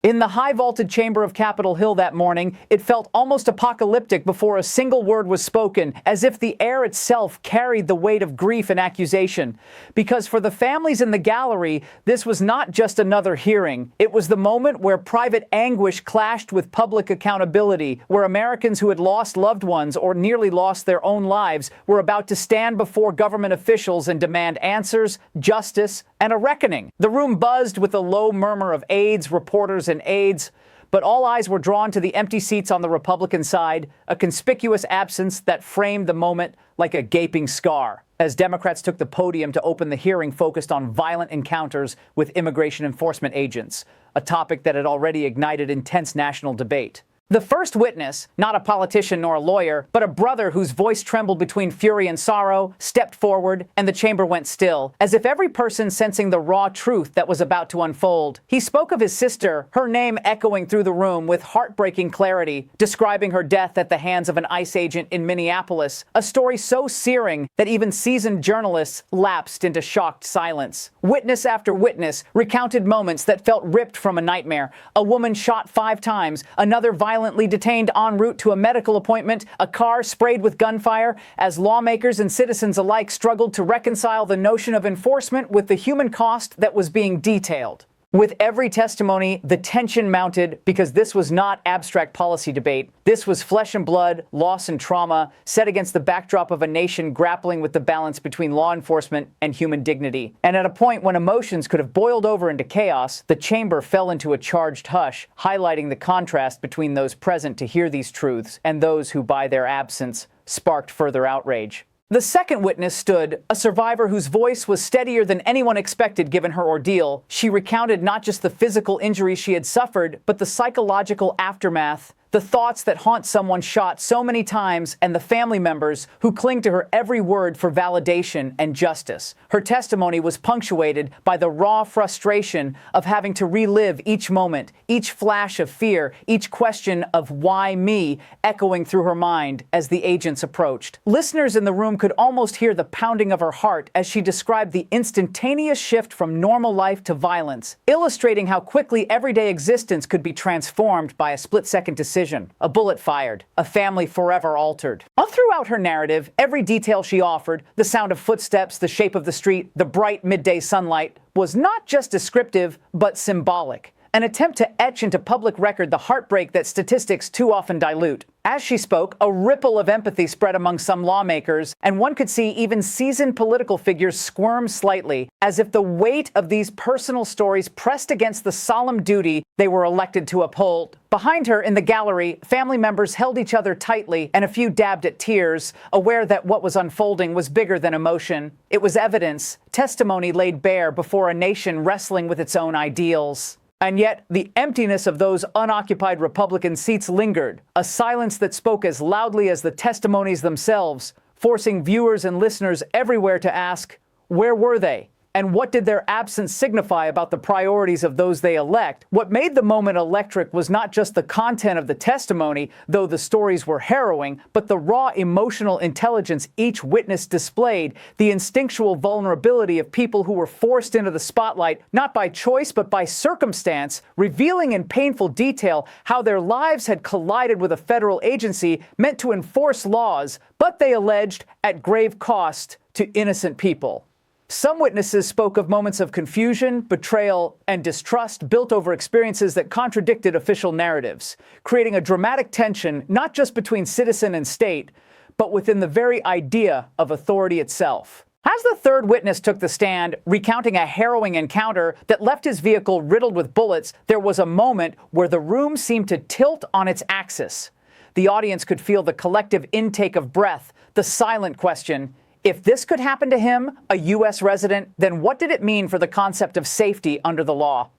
In the high-vaulted chamber of Capitol Hill that morning, it felt almost apocalyptic before a single word was spoken, as if the air itself carried the weight of grief and accusation. Because for the families in the gallery, this was not just another hearing. It was the moment where private anguish clashed with public accountability, where Americans who had lost loved ones or nearly lost their own lives were about to stand before government officials and demand answers, justice, and a reckoning. The room buzzed with a low murmur of aides, reporters, and aides, but all eyes were drawn to the empty seats on the Republican side, a conspicuous absence that framed the moment like a gaping scar. As Democrats took the podium to open the hearing focused on violent encounters with immigration enforcement agents, a topic that had already ignited intense national debate. The first witness, not a politician nor a lawyer, but a brother whose voice trembled between fury and sorrow, stepped forward, and the chamber went still, as if every person sensing the raw truth that was about to unfold. He spoke of his sister, her name echoing through the room with heartbreaking clarity, describing her death at the hands of an ICE agent in Minneapolis, a story so searing that even seasoned journalists lapsed into shocked silence. Witness after witness recounted moments that felt ripped from a nightmare. A woman shot 5 times, another violently detained en route to a medical appointment, a car sprayed with gunfire, as lawmakers and citizens alike struggled to reconcile the notion of enforcement with the human cost that was being detailed. With every testimony, the tension mounted because this was not abstract policy debate. This was flesh and blood, loss and trauma, set against the backdrop of a nation grappling with the balance between law enforcement and human dignity. And at a point when emotions could have boiled over into chaos, the chamber fell into a charged hush, highlighting the contrast between those present to hear these truths and those who, by their absence, sparked further outrage. The second witness stood, a survivor whose voice was steadier than anyone expected given her ordeal. She recounted not just the physical injuries she had suffered, but the psychological aftermath, the thoughts that haunt someone shot so many times, and the family members who cling to her every word for validation and justice. Her testimony was punctuated by the raw frustration of having to relive each moment, each flash of fear, each question of why me echoing through her mind as the agents approached. Listeners in the room could almost hear the pounding of her heart as she described the instantaneous shift from normal life to violence, illustrating how quickly everyday existence could be transformed by a split-second decision. A bullet fired, a family forever altered. All throughout her narrative, every detail she offered, the sound of footsteps, the shape of the street, the bright midday sunlight, was not just descriptive, but symbolic. An attempt to etch into public record the heartbreak that statistics too often dilute. As she spoke, a ripple of empathy spread among some lawmakers, and one could see even seasoned political figures squirm slightly, as if the weight of these personal stories pressed against the solemn duty they were elected to uphold. Behind her in the gallery, family members held each other tightly, and a few dabbed at tears, aware that what was unfolding was bigger than emotion. It was evidence, testimony laid bare before a nation wrestling with its own ideals. And yet, the emptiness of those unoccupied Republican seats lingered, a silence that spoke as loudly as the testimonies themselves, forcing viewers and listeners everywhere to ask, where were they? And what did their absence signify about the priorities of those they elect? What made the moment electric was not just the content of the testimony, though the stories were harrowing, but the raw emotional intelligence each witness displayed, the instinctual vulnerability of people who were forced into the spotlight, not by choice but by circumstance, revealing in painful detail how their lives had collided with a federal agency meant to enforce laws, but they alleged at grave cost to innocent people. Some witnesses spoke of moments of confusion, betrayal, and distrust built over experiences that contradicted official narratives, creating a dramatic tension not just between citizen and state, but within the very idea of authority itself. As the third witness took the stand, recounting a harrowing encounter that left his vehicle riddled with bullets, there was a moment where the room seemed to tilt on its axis. The audience could feel the collective intake of breath, the silent question, if this could happen to him, a U.S. resident, then what did it mean for the concept of safety under the law?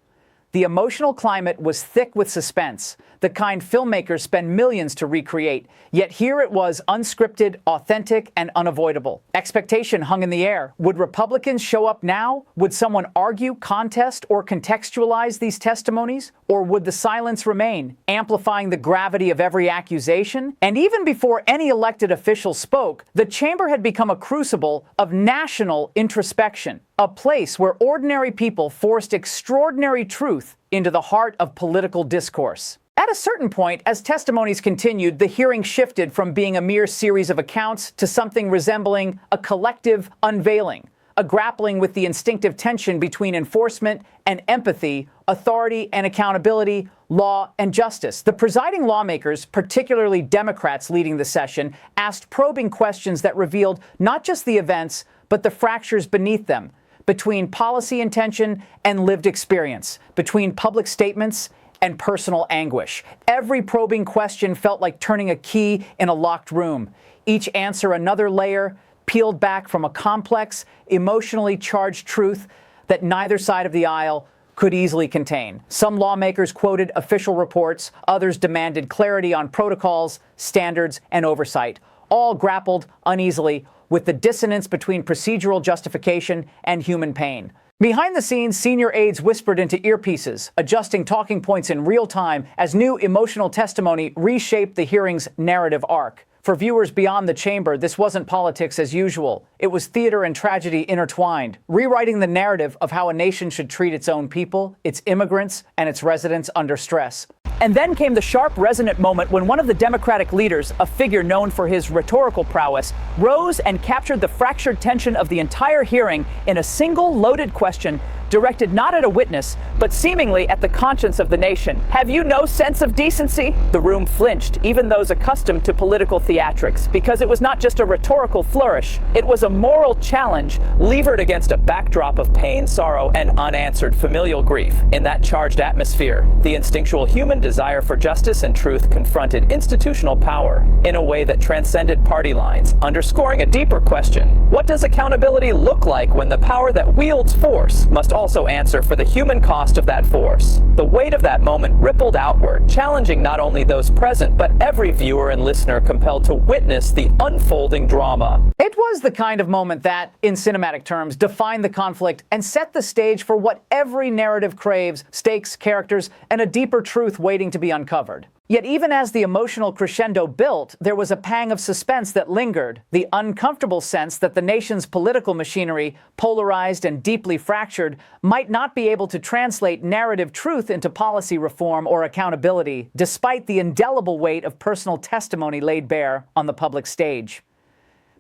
The emotional climate was thick with suspense, the kind filmmakers spend millions to recreate. Yet here it was, unscripted, authentic, and unavoidable. Expectation hung in the air. Would Republicans show up now? Would someone argue, contest, or contextualize these testimonies? Or would the silence remain, amplifying the gravity of every accusation? And even before any elected official spoke, the chamber had become a crucible of national introspection. a place where ordinary people forced extraordinary truth into the heart of political discourse. At a certain point, as testimonies continued, the hearing shifted from being a mere series of accounts to something resembling a collective unveiling, a grappling with the instinctive tension between enforcement and empathy, authority and accountability, law and justice. The presiding lawmakers, particularly Democrats leading the session, asked probing questions that revealed not just the events, but the fractures beneath them, between policy intention and lived experience, between public statements and personal anguish. Every probing question felt like turning a key in a locked room. Each answer another layer, peeled back from a complex, emotionally charged truth that neither side of the aisle could easily contain. Some lawmakers quoted official reports, others demanded clarity on protocols, standards, and oversight. All grappled uneasily with the dissonance between procedural justification and human pain. Behind the scenes, senior aides whispered into earpieces, adjusting talking points in real time as new emotional testimony reshaped the hearing's narrative arc. For viewers beyond the chamber, this wasn't politics as usual. It was theater and tragedy intertwined, rewriting the narrative of how a nation should treat its own people, its immigrants, and its residents under stress. And then came the sharp, resonant moment when one of the Democratic leaders, a figure known for his rhetorical prowess, rose and captured the fractured tension of the entire hearing in a single loaded question directed not at a witness, but seemingly at the conscience of the nation. Have you no sense of decency? The room flinched, even those accustomed to political theatrics, because it was not just a rhetorical flourish. It was a moral challenge levered against a backdrop of pain, sorrow, and unanswered familial grief. In that charged atmosphere, the instinctual human desire for justice and truth confronted institutional power in a way that transcended party lines, underscoring a deeper question. What does accountability look like when the power that wields force must also answer for the human cost of that force? The weight of that moment rippled outward, challenging not only those present, but every viewer and listener compelled to witness the unfolding drama. It was the kind of moment that, in cinematic terms, defined the conflict and set the stage for what every narrative craves: stakes, characters, and a deeper truth waiting to be uncovered. Yet even as the emotional crescendo built, there was a pang of suspense that lingered, the uncomfortable sense that the nation's political machinery, polarized and deeply fractured, might not be able to translate narrative truth into policy reform or accountability, despite the indelible weight of personal testimony laid bare on the public stage.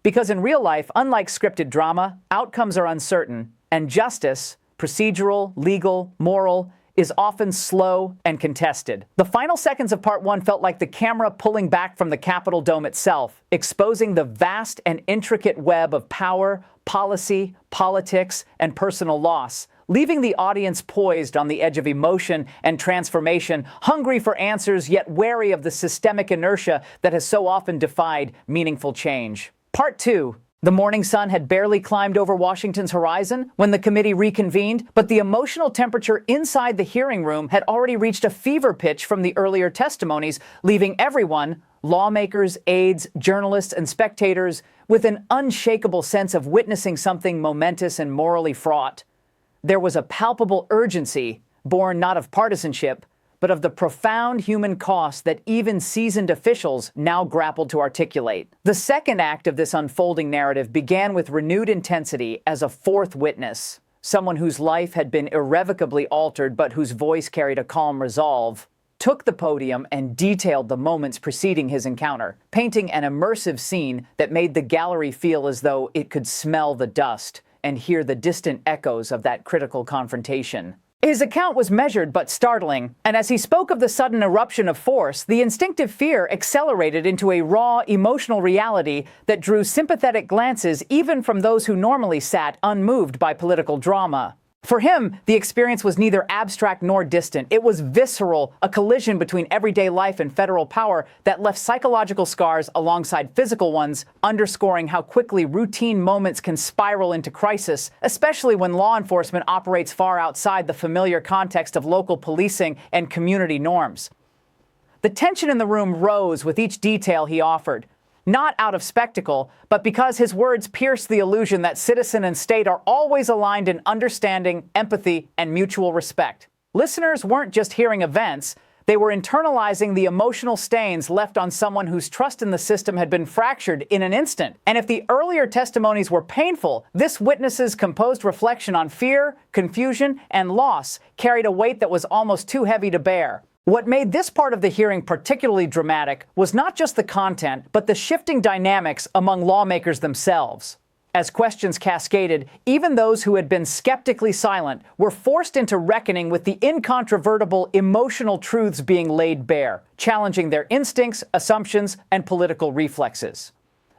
Because in real life, unlike scripted drama, outcomes are uncertain, and justice, procedural, legal, moral, is often slow and contested. The final seconds of Part 1 felt like the camera pulling back from the Capitol dome itself, exposing the vast and intricate web of power, policy, politics, and personal loss, leaving the audience poised on the edge of emotion and transformation, hungry for answers yet wary of the systemic inertia that has so often defied meaningful change. Part 2. The morning sun had barely climbed over Washington's horizon when the committee reconvened, but the emotional temperature inside the hearing room had already reached a fever pitch from the earlier testimonies, leaving everyone, lawmakers, aides, journalists, and spectators, with an unshakable sense of witnessing something momentous and morally fraught. There was a palpable urgency, born not of partisanship, but of the profound human cost that even seasoned officials now grappled to articulate. The second act of this unfolding narrative began with renewed intensity as a fourth witness, someone whose life had been irrevocably altered but whose voice carried a calm resolve, took the podium and detailed the moments preceding his encounter, painting an immersive scene that made the gallery feel as though it could smell the dust and hear the distant echoes of that critical confrontation. His account was measured but startling, and as he spoke of the sudden eruption of force, the instinctive fear accelerated into a raw, emotional reality that drew sympathetic glances even from those who normally sat unmoved by political drama. For him, the experience was neither abstract nor distant. It was visceral, a collision between everyday life and federal power that left psychological scars alongside physical ones, underscoring how quickly routine moments can spiral into crisis, especially when law enforcement operates far outside the familiar context of local policing and community norms. The tension in the room rose with each detail he offered. Not out of spectacle, but because his words pierced the illusion that citizen and state are always aligned in understanding, empathy, and mutual respect. Listeners weren't just hearing events, They were internalizing the emotional stains left on someone whose trust in the system had been fractured in an instant. And if the earlier testimonies were painful, this witness's composed reflection on fear, confusion, and loss carried a weight that was almost too heavy to bear. What made this part of the hearing particularly dramatic was not just the content, but the shifting dynamics among lawmakers themselves. As questions cascaded, even those who had been skeptically silent were forced into reckoning with the incontrovertible emotional truths being laid bare, challenging their instincts, assumptions, and political reflexes.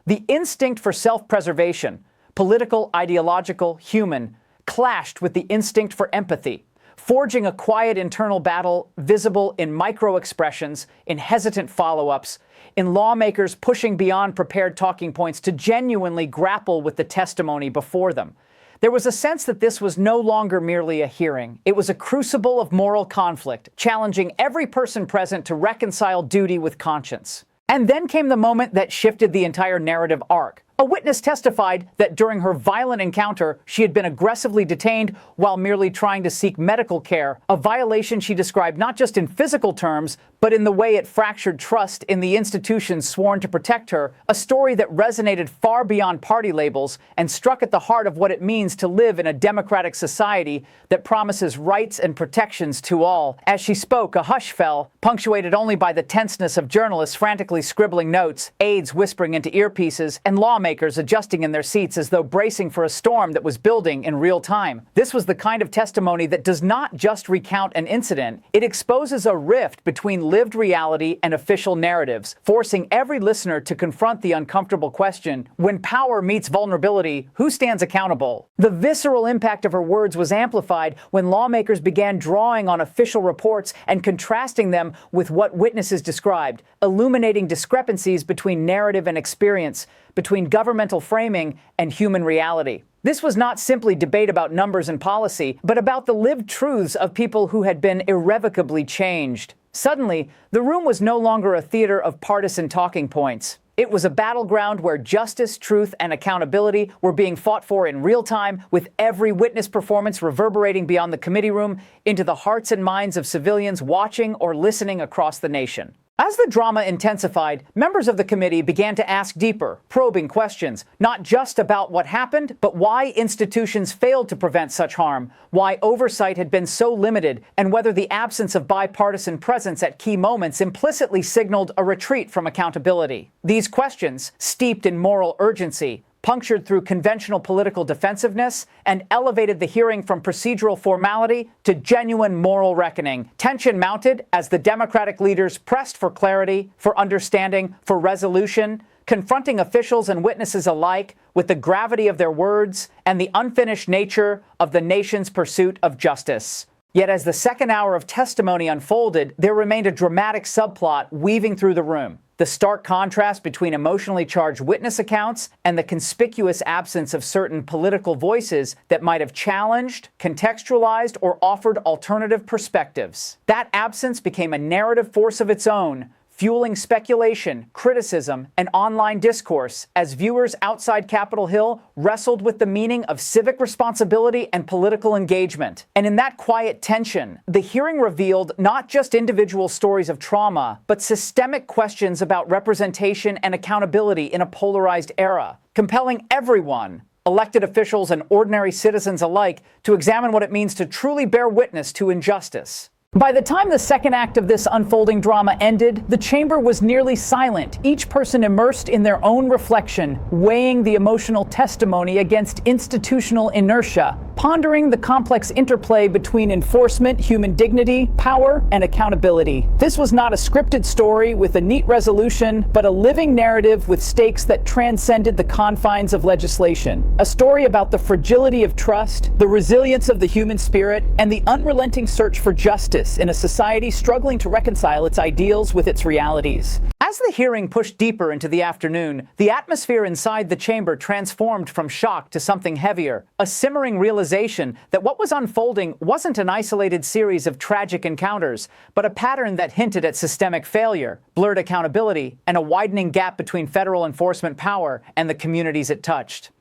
The instinct for self-preservation, political, ideological, human, clashed with the instinct for empathy, forging a quiet internal battle visible in micro-expressions, in hesitant follow-ups, in lawmakers pushing beyond prepared talking points to genuinely grapple with the testimony before them. There was a sense that this was no longer merely a hearing. It was a crucible of moral conflict, challenging every person present to reconcile duty with conscience. And then came the moment that shifted the entire narrative arc. A witness testified that during her violent encounter, she had been aggressively detained while merely trying to seek medical care, a violation she described not just in physical terms, but in the way it fractured trust in the institutions sworn to protect her, a story that resonated far beyond party labels and struck at the heart of what it means to live in a democratic society that promises rights and protections to all. As she spoke, a hush fell, punctuated only by the tenseness of journalists frantically scribbling notes, aides whispering into earpieces, and lawmakers adjusting in their seats as though bracing for a storm that was building in real time. This was the kind of testimony that does not just recount an incident, it exposes a rift between lived reality and official narratives, forcing every listener to confront the uncomfortable question, when power meets vulnerability, who stands accountable? The visceral impact of her words was amplified when lawmakers began drawing on official reports and contrasting them with what witnesses described, illuminating discrepancies between narrative and experience, between governmental framing and human reality. This was not simply debate about numbers and policy, but about the lived truths of people who had been irrevocably changed. Suddenly, the room was no longer a theater of partisan talking points. It was a battleground where justice, truth, and accountability were being fought for in real time, with every witness performance reverberating beyond the committee room into the hearts and minds of civilians watching or listening across the nation. As the drama intensified, members of the committee began to ask deeper, probing questions, not just about what happened, but why institutions failed to prevent such harm, why oversight had been so limited, and whether the absence of bipartisan presence at key moments implicitly signaled a retreat from accountability. These questions, steeped in moral urgency, punctured through conventional political defensiveness, and elevated the hearing from procedural formality to genuine moral reckoning. Tension mounted as the Democratic leaders pressed for clarity, for understanding, for resolution, confronting officials and witnesses alike with the gravity of their words and the unfinished nature of the nation's pursuit of justice. Yet as the second hour of testimony unfolded, there remained a dramatic subplot weaving through the room. The stark contrast between emotionally charged witness accounts and the conspicuous absence of certain political voices that might have challenged, contextualized, or offered alternative perspectives. That absence became a narrative force of its own, fueling speculation, criticism, and online discourse as viewers outside Capitol Hill wrestled with the meaning of civic responsibility and political engagement. And in that quiet tension, the hearing revealed not just individual stories of trauma, but systemic questions about representation and accountability in a polarized era, compelling everyone, elected officials and ordinary citizens alike, to examine what it means to truly bear witness to injustice. By the time the second act of this unfolding drama ended, the chamber was nearly silent, each person immersed in their own reflection, weighing the emotional testimony against institutional inertia, pondering the complex interplay between enforcement, human dignity, power, and accountability. This was not a scripted story with a neat resolution, but a living narrative with stakes that transcended the confines of legislation. A story about the fragility of trust, the resilience of the human spirit, and the unrelenting search for justice in a society struggling to reconcile its ideals with its realities. As the hearing pushed deeper into the afternoon, the atmosphere inside the chamber transformed from shock to something heavier, a simmering realization that what was unfolding wasn't an isolated series of tragic encounters, but a pattern that hinted at systemic failure, blurred accountability, and a widening gap between federal enforcement power and the communities it touched.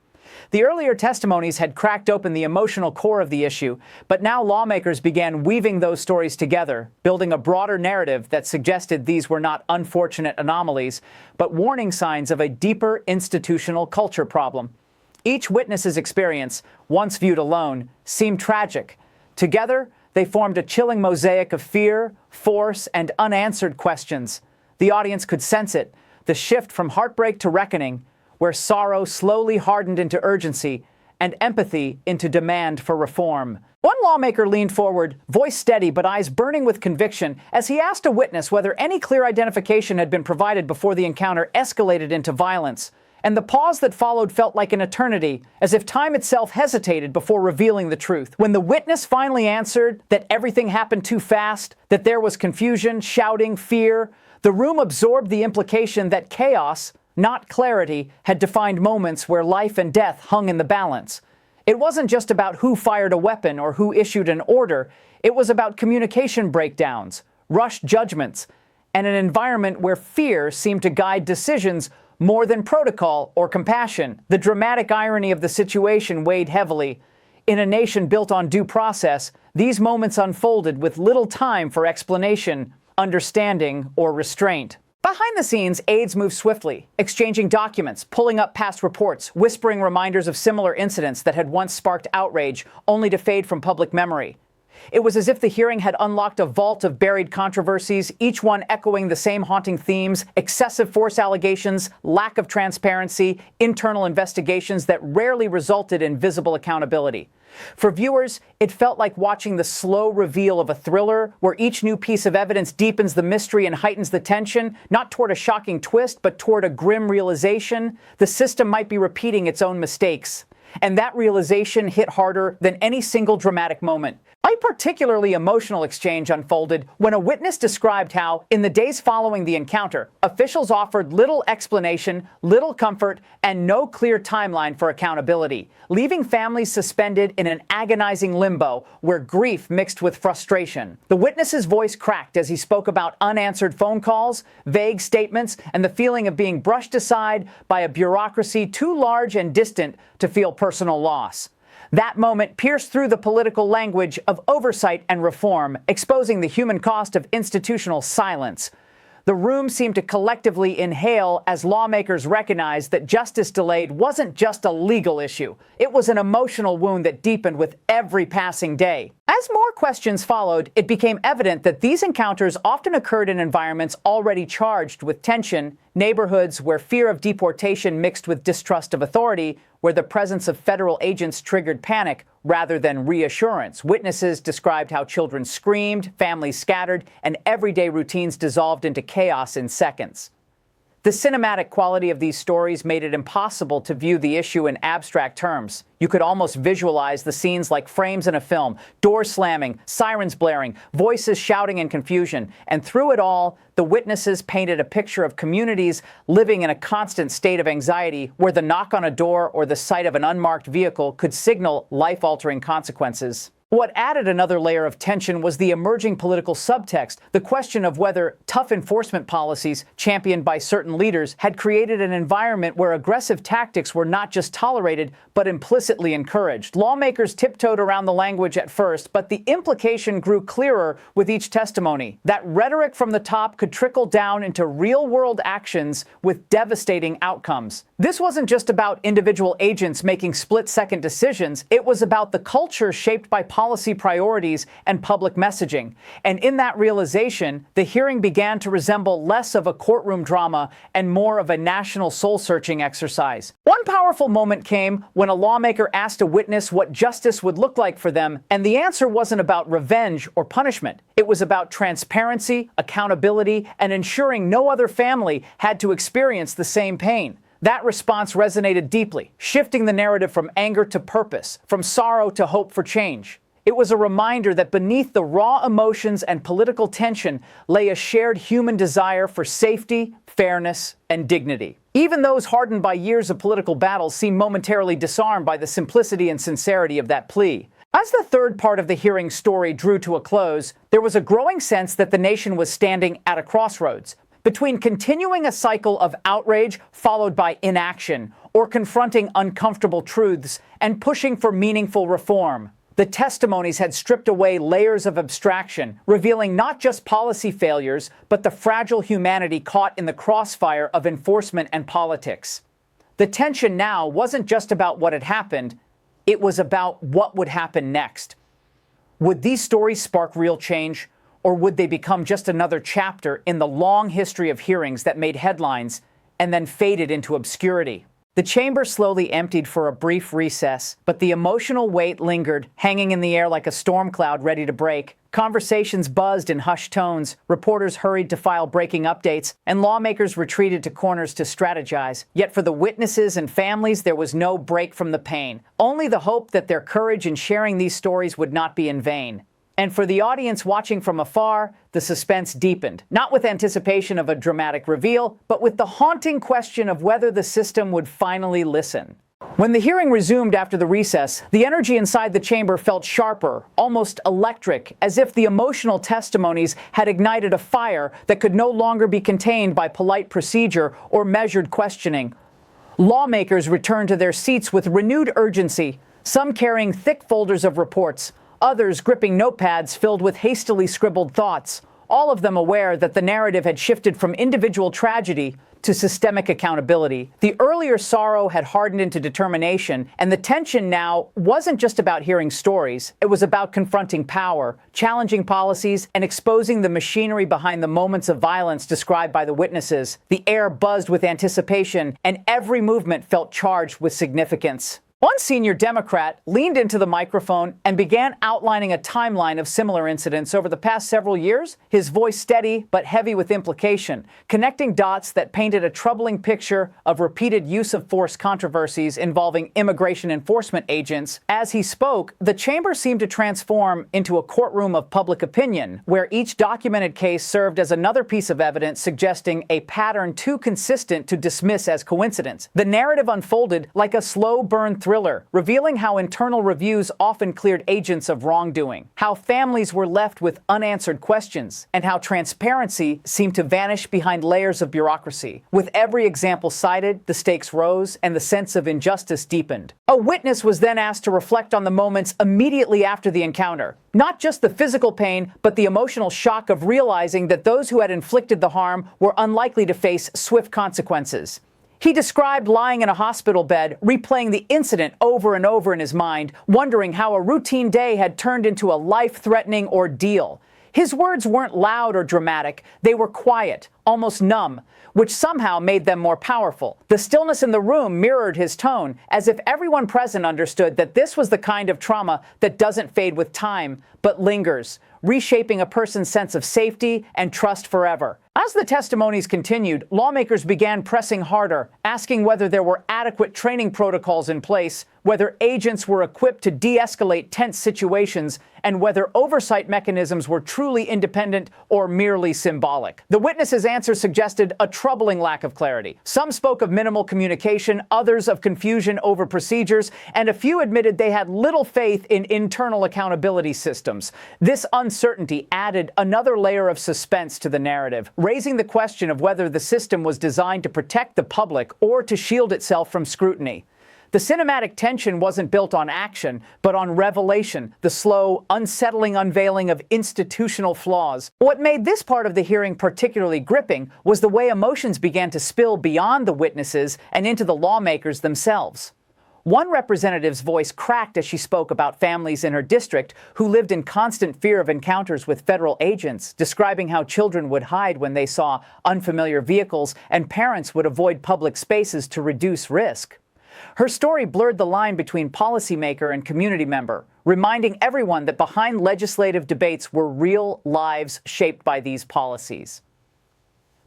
The earlier testimonies had cracked open the emotional core of the issue, but now lawmakers began weaving those stories together, building a broader narrative that suggested these were not unfortunate anomalies, but warning signs of a deeper institutional culture problem. Each witness's experience, once viewed alone, seemed tragic. Together, they formed a chilling mosaic of fear, force, and unanswered questions. The audience could sense it, the shift from heartbreak to reckoning, where sorrow slowly hardened into urgency and empathy into demand for reform. One lawmaker leaned forward, voice steady but eyes burning with conviction, as he asked a witness whether any clear identification had been provided before the encounter escalated into violence. And the pause that followed felt like an eternity, as if time itself hesitated before revealing the truth. When the witness finally answered that everything happened too fast, that there was confusion, shouting, fear, the room absorbed the implication that chaos, not clarity, had defined moments where life and death hung in the balance. It wasn't just about who fired a weapon or who issued an order. It was about communication breakdowns, rushed judgments, and an environment where fear seemed to guide decisions more than protocol or compassion. The dramatic irony of the situation weighed heavily. In a nation built on due process, these moments unfolded with little time for explanation, understanding, or restraint. Behind the scenes, aides moved swiftly, exchanging documents, pulling up past reports, whispering reminders of similar incidents that had once sparked outrage, only to fade from public memory. It was as if the hearing had unlocked a vault of buried controversies, each one echoing the same haunting themes: excessive force allegations, lack of transparency, internal investigations that rarely resulted in visible accountability. For viewers, it felt like watching the slow reveal of a thriller, where each new piece of evidence deepens the mystery and heightens the tension, not toward a shocking twist, but toward a grim realization. The system might be repeating its own mistakes. And that realization hit harder than any single dramatic moment. A particularly emotional exchange unfolded when a witness described how, in the days following the encounter, officials offered little explanation, little comfort, and no clear timeline for accountability, leaving families suspended in an agonizing limbo where grief mixed with frustration. The witness's voice cracked as he spoke about unanswered phone calls, vague statements, and the feeling of being brushed aside by a bureaucracy too large and distant to feel personal loss. That moment pierced through the political language of oversight and reform, exposing the human cost of institutional silence. The room seemed to collectively inhale as lawmakers recognized that justice delayed wasn't just a legal issue. It was an emotional wound that deepened with every passing day. As more questions followed, it became evident that these encounters often occurred in environments already charged with tension, neighborhoods where fear of deportation mixed with distrust of authority, where the presence of federal agents triggered panic rather than reassurance. Witnesses described how children screamed, families scattered, and everyday routines dissolved into chaos in seconds. The cinematic quality of these stories made it impossible to view the issue in abstract terms. You could almost visualize the scenes like frames in a film: doors slamming, sirens blaring, voices shouting in confusion. And through it all, the witnesses painted a picture of communities living in a constant state of anxiety, where the knock on a door or the sight of an unmarked vehicle could signal life-altering consequences. What added another layer of tension was the emerging political subtext, the question of whether tough enforcement policies championed by certain leaders had created an environment where aggressive tactics were not just tolerated, but implicitly encouraged. Lawmakers tiptoed around the language at first, but the implication grew clearer with each testimony. That rhetoric from the top could trickle down into real-world actions with devastating outcomes. This wasn't just about individual agents making split-second decisions. It was about the culture shaped by policy priorities and public messaging. And in that realization, the hearing began to resemble less of a courtroom drama and more of a national soul-searching exercise. One powerful moment came when a lawmaker asked a witness what justice would look like for them, and the answer wasn't about revenge or punishment. It was about transparency, accountability, and ensuring no other family had to experience the same pain. That response resonated deeply, shifting the narrative from anger to purpose, from sorrow to hope for change. It was a reminder that beneath the raw emotions and political tension lay a shared human desire for safety, fairness, and dignity. Even those hardened by years of political battles seemed momentarily disarmed by the simplicity and sincerity of that plea. As the third part of the hearing story drew to a close, there was a growing sense that the nation was standing at a crossroads, between continuing a cycle of outrage followed by inaction, or confronting uncomfortable truths and pushing for meaningful reform. The testimonies had stripped away layers of abstraction, revealing not just policy failures, but the fragile humanity caught in the crossfire of enforcement and politics. The tension now wasn't just about what had happened, it was about what would happen next. Would these stories spark real change, or would they become just another chapter in the long history of hearings that made headlines and then faded into obscurity? The chamber slowly emptied for a brief recess, but the emotional weight lingered, hanging in the air like a storm cloud ready to break. Conversations buzzed in hushed tones, reporters hurried to file breaking updates, and lawmakers retreated to corners to strategize. Yet for the witnesses and families, there was no break from the pain, only the hope that their courage in sharing these stories would not be in vain. And for the audience watching from afar, the suspense deepened, not with anticipation of a dramatic reveal, but with the haunting question of whether the system would finally listen. When the hearing resumed after the recess, the energy inside the chamber felt sharper, almost electric, as if the emotional testimonies had ignited a fire that could no longer be contained by polite procedure or measured questioning. Lawmakers returned to their seats with renewed urgency, some carrying thick folders of reports, others gripping notepads filled with hastily scribbled thoughts, all of them aware that the narrative had shifted from individual tragedy to systemic accountability. The earlier sorrow had hardened into determination, and the tension now wasn't just about hearing stories. It was about confronting power, challenging policies, and exposing the machinery behind the moments of violence described by the witnesses. The air buzzed with anticipation, and every movement felt charged with significance. One senior Democrat leaned into the microphone and began outlining a timeline of similar incidents over the past several years, his voice steady but heavy with implication, connecting dots that painted a troubling picture of repeated use of force controversies involving immigration enforcement agents. As he spoke, the chamber seemed to transform into a courtroom of public opinion, where each documented case served as another piece of evidence suggesting a pattern too consistent to dismiss as coincidence. The narrative unfolded like a slow burn thriller, revealing how internal reviews often cleared agents of wrongdoing, how families were left with unanswered questions, and how transparency seemed to vanish behind layers of bureaucracy. With every example cited, the stakes rose and the sense of injustice deepened. A witness was then asked to reflect on the moments immediately after the encounter. Not just the physical pain, but the emotional shock of realizing that those who had inflicted the harm were unlikely to face swift consequences. He described lying in a hospital bed, replaying the incident over and over in his mind, wondering how a routine day had turned into a life-threatening ordeal. His words weren't loud or dramatic, they were quiet, almost numb, which somehow made them more powerful. The stillness in the room mirrored his tone, as if everyone present understood that this was the kind of trauma that doesn't fade with time, but lingers, reshaping a person's sense of safety and trust forever. As the testimonies continued, lawmakers began pressing harder, asking whether there were adequate training protocols in place, whether agents were equipped to de-escalate tense situations, and whether oversight mechanisms were truly independent or merely symbolic. The witnesses' answers suggested a troubling lack of clarity. Some spoke of minimal communication, others of confusion over procedures, and a few admitted they had little faith in internal accountability systems. This uncertainty added another layer of suspense to the narrative, raising the question of whether the system was designed to protect the public or to shield itself from scrutiny. The cinematic tension wasn't built on action, but on revelation, the slow, unsettling unveiling of institutional flaws. What made this part of the hearing particularly gripping was the way emotions began to spill beyond the witnesses and into the lawmakers themselves. One representative's voice cracked as she spoke about families in her district who lived in constant fear of encounters with federal agents, describing how children would hide when they saw unfamiliar vehicles and parents would avoid public spaces to reduce risk. Her story blurred the line between policymaker and community member, reminding everyone that behind legislative debates were real lives shaped by these policies.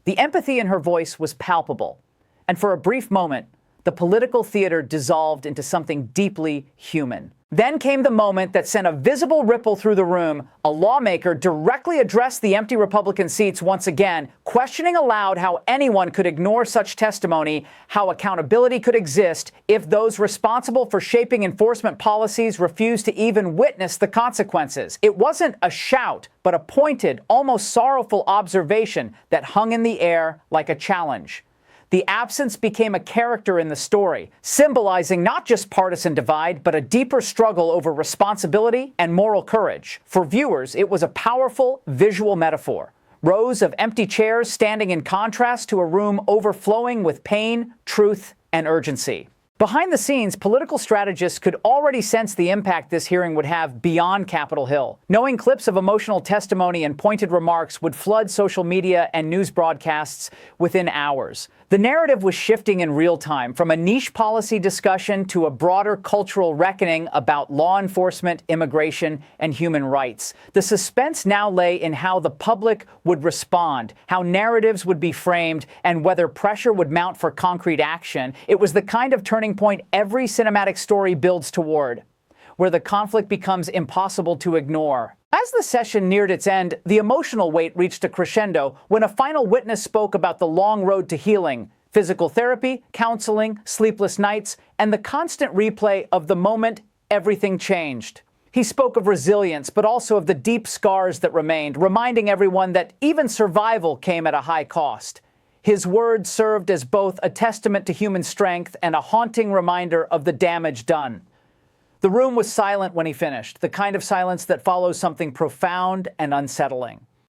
The empathy in her voice was palpable, and for a brief moment, the political theater dissolved into something deeply human. Then came the moment that sent a visible ripple through the room. A lawmaker directly addressed the empty Republican seats once again, questioning aloud how anyone could ignore such testimony, how accountability could exist if those responsible for shaping enforcement policies refused to even witness the consequences. It wasn't a shout, but a pointed, almost sorrowful observation that hung in the air like a challenge. The absence became a character in the story, symbolizing not just partisan divide, but a deeper struggle over responsibility and moral courage. For viewers, it was a powerful visual metaphor. Rows of empty chairs standing in contrast to a room overflowing with pain, truth, and urgency. Behind the scenes, political strategists could already sense the impact this hearing would have beyond Capitol Hill. Knowing clips of emotional testimony and pointed remarks would flood social media and news broadcasts within hours. The narrative was shifting in real time, from a niche policy discussion to a broader cultural reckoning about law enforcement, immigration, and human rights. The suspense now lay in how the public would respond, how narratives would be framed, and whether pressure would mount for concrete action. It was the kind of turning point every cinematic story builds toward, where the conflict becomes impossible to ignore. As the session neared its end, the emotional weight reached a crescendo when a final witness spoke about the long road to healing, physical therapy, counseling, sleepless nights, and the constant replay of the moment everything changed. He spoke of resilience, but also of the deep scars that remained, reminding everyone that even survival came at a high cost. His words served as both a testament to human strength and a haunting reminder of the damage done. The room was silent when he finished, the kind of silence that follows something profound and unsettling.